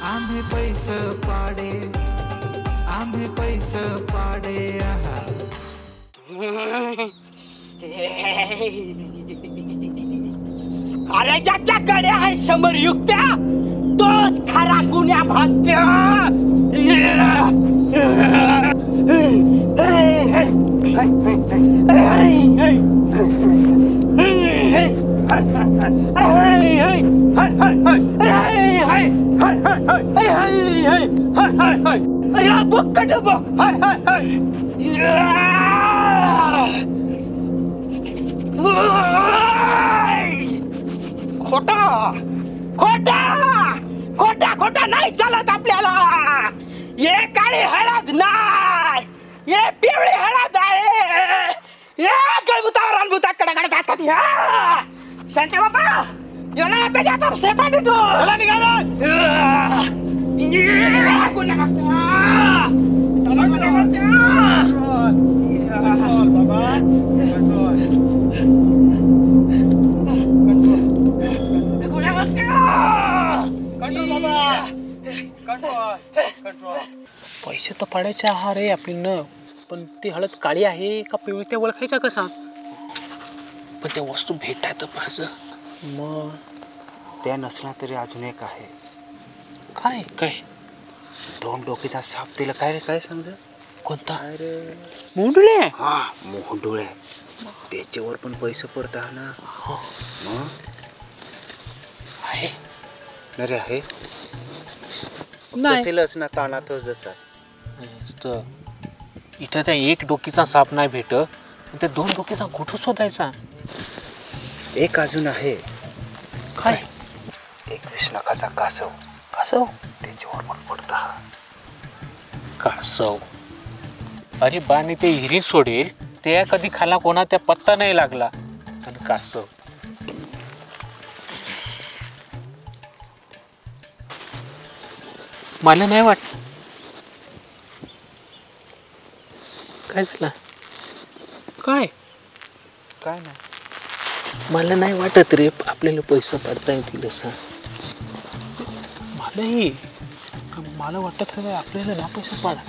आम्ही पैसे पाडे, आम्ही पैसे पाडे आहा। अरे ज्याच्याकडे आहे 100 युक्त्या तोच खरा गुन्ह्या भाग्य। खोटा खोटा खोटा खोटा नाही चालत आपल्याला। ये काळी हळद नाही, ये पिवळी हळद आहे। ये गळबुतावर अनबुताकडे जातात। शांत बाबा येणार त्याच्या आता सेपाटी तू चला निघाला। पैसे तर पाडायचे आहार रे आपल्यानं, पण ती हळद काळी आहे का पिवळी ते ओळखायचं कसा? पण त्या वस्तू भेटायचं पाहिजे। मग त्या नसला तरी अजून एक आहे। काय काय? 2 डोकीचा साप दिला काय रे? काय समजा कोणता? अरे मुंडुळे। हा मोहंडुळे, त्याच्यावर पण पैसे पडतात ना? मग आहे अरे आहे नाही कसेलच ना ताना तो जसा तर इथं त्या 1 डोकीचा साप नाही भेटत, त्या 2 डोकीचा कुठं शोधायचा? एक अजून आहे। काय? 21 लाखाचा कासव। कसं? त्याच्यावर पण पडता कासव? अरे बाने ते हिरीत सोडेल त्या कधी खाला कोणा त्या पत्ता नाही लागला। आणि कासव मला नाही वाट काय झालं? काय काय नाही मला नाही वाटत रे आपल्याला पैसे पडता येतील असं। मलाही मला वाटत आहे आपल्याला ना पैसे पाडा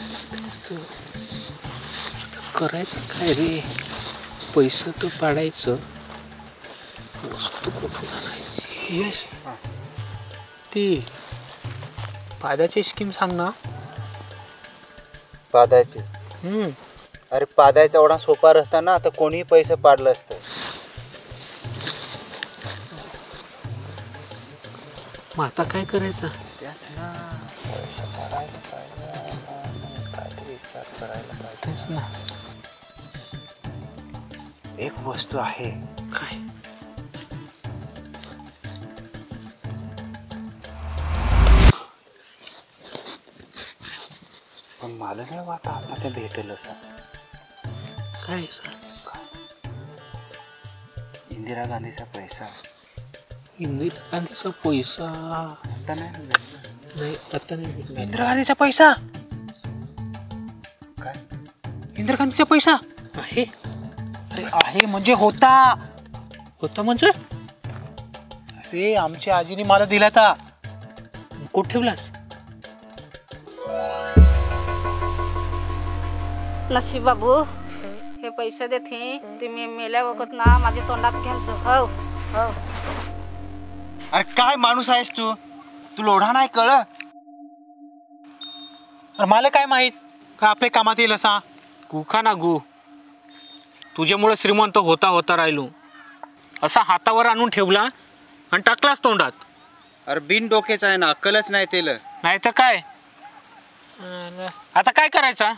करायचं काय रे? पैसे तर पाडायचं, वस्तू कुठून आणायची? यश ती फायद्याची स्कीम सांग ना। पादायचे? अरे पादायचा एवढा सोपा रस्ता ना तर कोणीही पैसे पाडलं असतं। मग आता काय करायचं? त्याच ना पैसे पाडायला पाहिजे, काहीतरी विचार करायला पाहिजे। तेच ना। एक वस्तू आहे। काय? पण मला नाही वाटत आता ते भेटेल असं। काय? इंदिरा गांधीचा पैसा। इंदिरा गांधीचा पैसा? आता नाही भेटला। नाही आता नाही भेटणार। इंदिरा गांधीचा पैसा? काय? इंदिरा गांधीचा पैसा आहे? अरे आहे म्हणजे होता। होता म्हणजे? अरे आमच्या आजीने मला दिला था। कुठे ठेवलास? नशीब बाबू हे पैसे देते ते मी मेल्या वखत ना माझ्या तोंडात घ्यायचं। हो हो अरे काय माणूस आहेस तू? तू लोढा नाही कळ? अरे मला काय माहित का आपल्या कामात येईल असा? गुखा ना गु, तुझ्यामुळे श्रीमंत होता होता राहिलो। असा हातावर आणून ठेवला आणि टाकलास तोंडात। अरे बिन डोकेच आहे ना, अक्कलच नाही तेल। नाही तर काय? आता काय करायचा?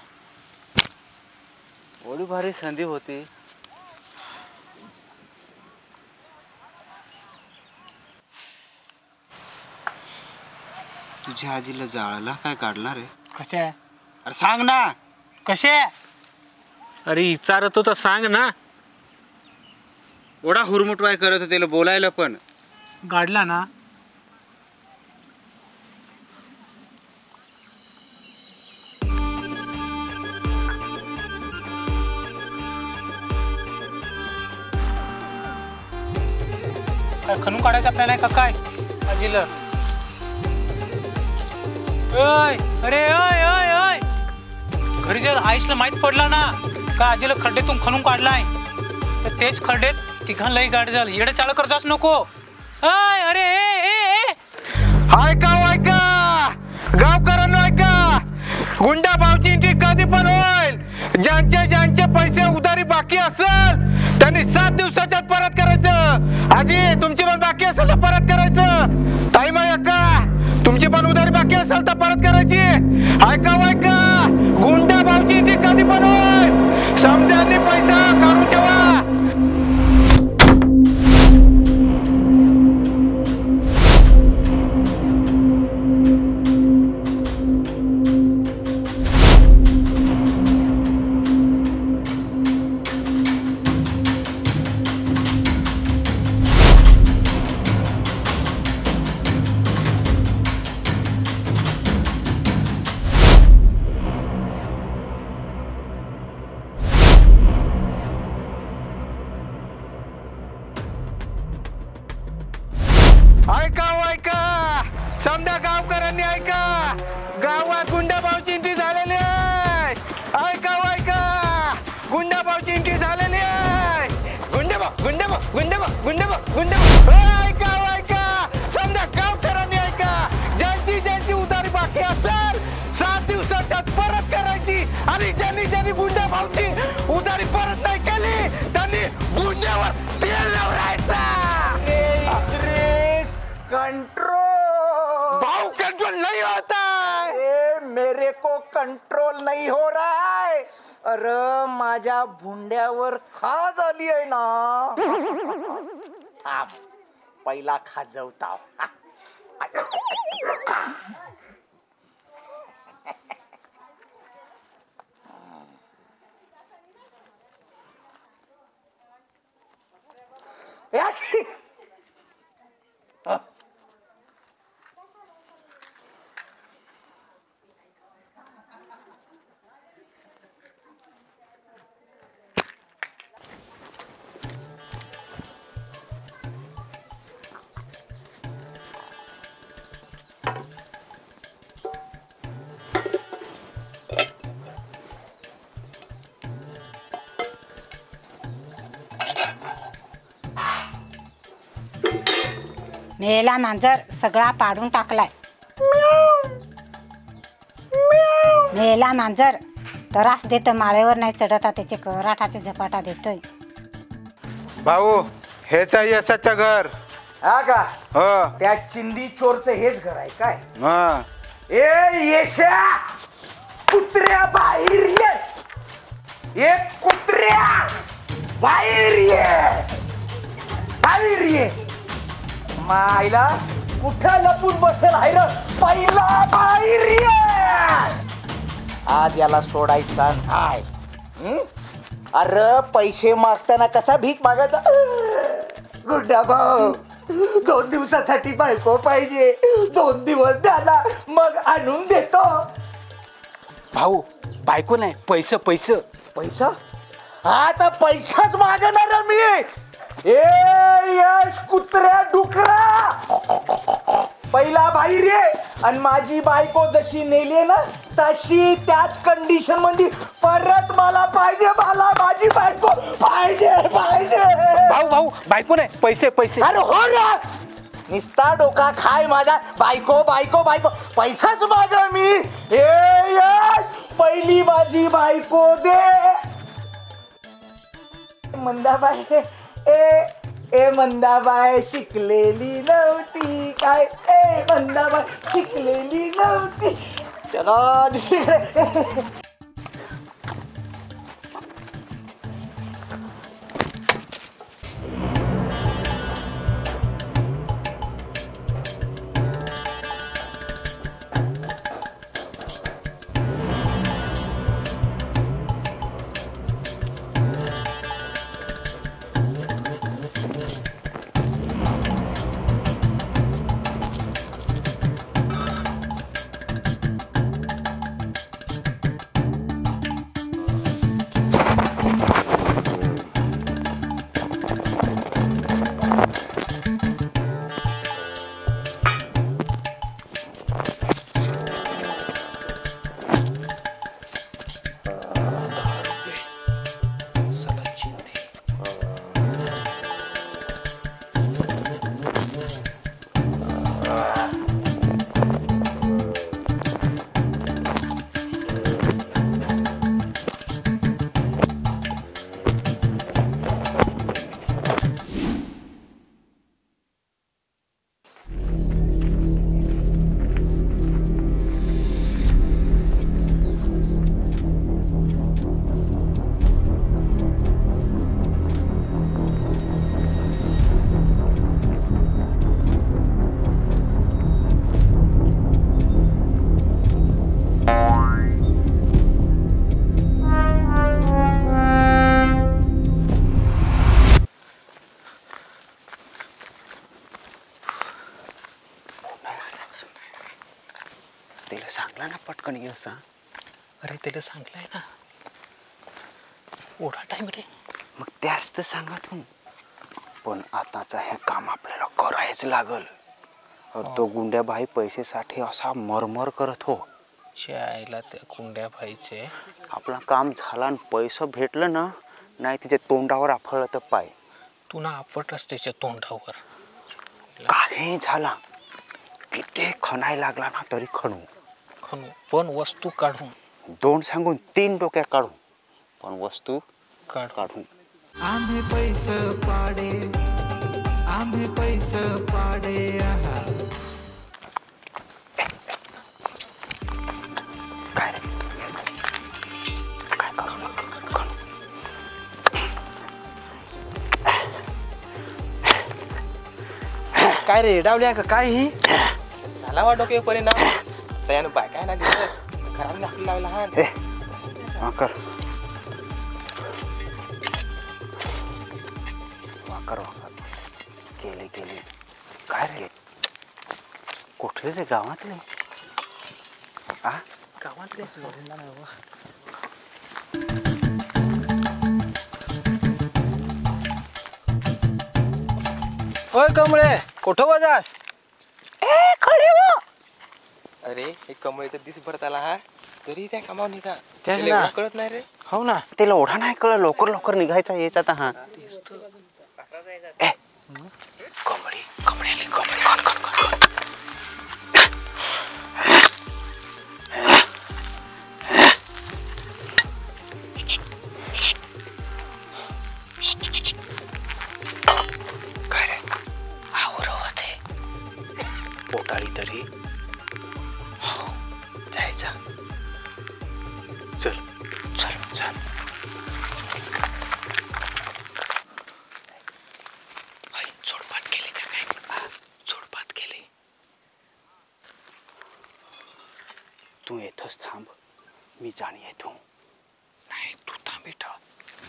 एवढी भारी संधी होती। तुझ्या आजीला जाळाला काय काढला रे? कशा? अरे सांग ना कशा? अरे विचारत होता सांग ना। एवढा हुरमुटवाय करत होते बोलायला पण। गाडला ना? काय खणून काढायचा प्लॅन आहे का काय आजीला? ओय अरे ओय ओय ओय घरी जर आईसला माहीत पडला ना का आजीला खड्ड्यातून खणून काढलाय तर तेच खड्ड्यात तिघांनाही गाडी झाली येडे चाळ करताच नको. ओय अरे ऐका गावकऱ्यांनो ऐका गुंडा भाऊजींची कधी पण होईल. ज्यांचे पैसे उधारी बाकी असेल त्यांनी 7 दिवसाच्या आत परत करायचं. आजी तुमची पण बाकी असेल तर परत करायचं. ताईमाई अक्का तुमची पण उधारी बाकी असेल तर परत करायची. ऐका गुंडा भाऊजींची कधी पण होईल. समजांनी पैसा काढून ठेवा. ऐका समजा गावकऱ्यांनी ऐका गावात गुंडा भाऊची एंट्री झालेली आहे. ऐका गुंडा भाऊची एंट्री झालेली आहे. गुंडा ऐका समजा गावकऱ्यांनी ऐका ज्यांची उधारी बाकी असेल 7 दिवसात परत करायची. आणि ज्यांनी गुंडा भाऊची उधारी परत नाही केली त्यांनी गुंड्यावर तेल लावायचा. कंट्रोल भाऊ कंट्रोल नहीं होता है. मेरे को कंट्रोल नहीं हो रहा है. अरे माझ्या भुंड्यावर खाज आली आहे ना. पहिला खाजवता. मेला मांजर सगळा पाडून टाकलाय. मेला मांजर त्रास देत माळेवर नाही चढता त्याचे कराठाचे झपाटा देतोय. भाऊ हेच आहे यशाचं घर. हा का हो त्या चिंदी चोरचं हेच घर आहे काय. हा ए येशा कुत्र्या बाहेर ये. एक कुत्र्या बाहेर ये. मायला कुठं लपून बसेल आहे र. पहिला बाहेर ये. आज याला सोडायचा नाही. अरे पैसे मागताना कसा भीक मागायचा. गुड्डा भाऊ 2 दिवसासाठी बायको पाहिजे. 2 दिवस झाला मग आणून देतो. भाऊ बायको नाही पैसे पैसा आता पैसाच मागणार मी. ए यश कुत्र्या डुकरा पहिला बाहेर ये. आणि माझी बायको जशी नेली ना तशी त्याच कंडिशन मध्ये परत मला पाहिजे. मला माझी बायको पाहिजे. भाऊ बायको नाही पैसे. अरे हो ना निस्ता डोका खाय माझा. बायको पैसाच माग मी. ए यश पहिली माझी बायको दे. मंदाबाई ए मंदाबाई शिकलेली नव्हती काय. ए मंदाबाई शिकलेली नव्हती. चला त्याला सांगला ना पटकन ये असं. अरे त्याला सांगलाय ना ओढा टाइम रे. मग त्याच तर सांगा तू. पण आताचं हे काम आपल्याला करायच लागल. तो गुंड्या भाई पैसेसाठी असा मरमर करत हो. आईला त्या कुंड्या भाईचे आपलं काम झालं आणि पैसे भेटलं ना नाही तिच्या तोंडावर आपलं तर पाय. तू ना आपटलास त्याच्या तोंडावर. काही झाला किती खणाय लागला ना तरी खणू. पण वस्तू काढून 2 सांगून 3 डोक्या काढू पण वस्तू काढू. आम्ही पैसे पाडे आम्ही पैसे पाडे आहा. काय रे काय करू काय रे डावल्या का काय ही झाला वा डोके परिणाम तयानं बाय काय ना दिसत खराब नाकली लावला हा. वाकर वाकर वाकर केले केले. काय रे कुठले रे गावातले. आ गावातले ओय कमळे कुठं वाजास. अरे हे कमळीचा दिस भरत आला हा तरी त्या कामावर निघा. तेच त्याला ना. एवढं कळत नाही रे. हो ना त्याला ओढा नाही कळ. लवकर लवकर निघायचा यायचा आता. हा कमळी कमळी कमळी कोण कोण कोण काय रे आवरवत आहे पोटाळी तरी. हो जायचा. चल चल चल. जोडपात केली का काय. जोडपात केली. तू येतोस थांब मी जाणी येतो. नाही तू थांब बेटा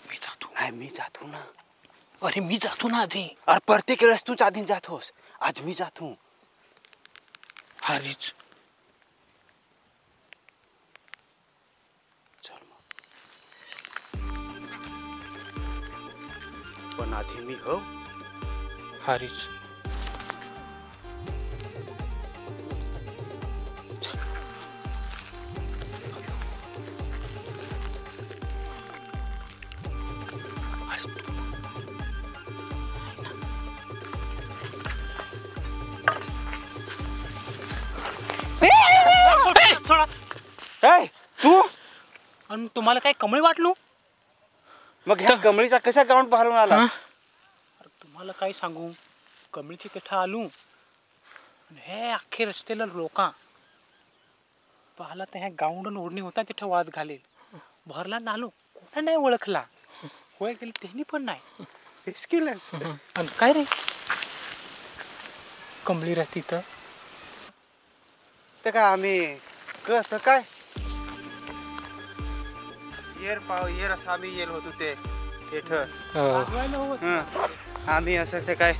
मी जातो. नाही मी जातो ना. अरे मी जातो ना आधी. अरे प्रत्येक वेळेस तूच आधी जातोस. आज मी जातो. हरीच चल मग. पण आधी मी हो. हरीच सोडा. ए तू आणि तुम्हाला काय कमळी वाटलो. मग ह्या कमळीचा कसा गाऊन बाहेरून आला. तुम्हाला काय सांगू कमळीची तिथं आलो आणि हे अख्खे रस्त्याला लोका पाहला तर ह्या गाऊंडन ओढणी होता तिथं वाद घालेल. भरला नालो कोणा नाही ओळखला. होय गेले त्यांनी पण नाही. हेच केलंस. आणि काय रे कमळी राहती तर ते काय आम्ही कसं काय येर पाव येर असं आम्ही येल होतो ते इथं. वाजवायला हवं. आम्ही असं ते काय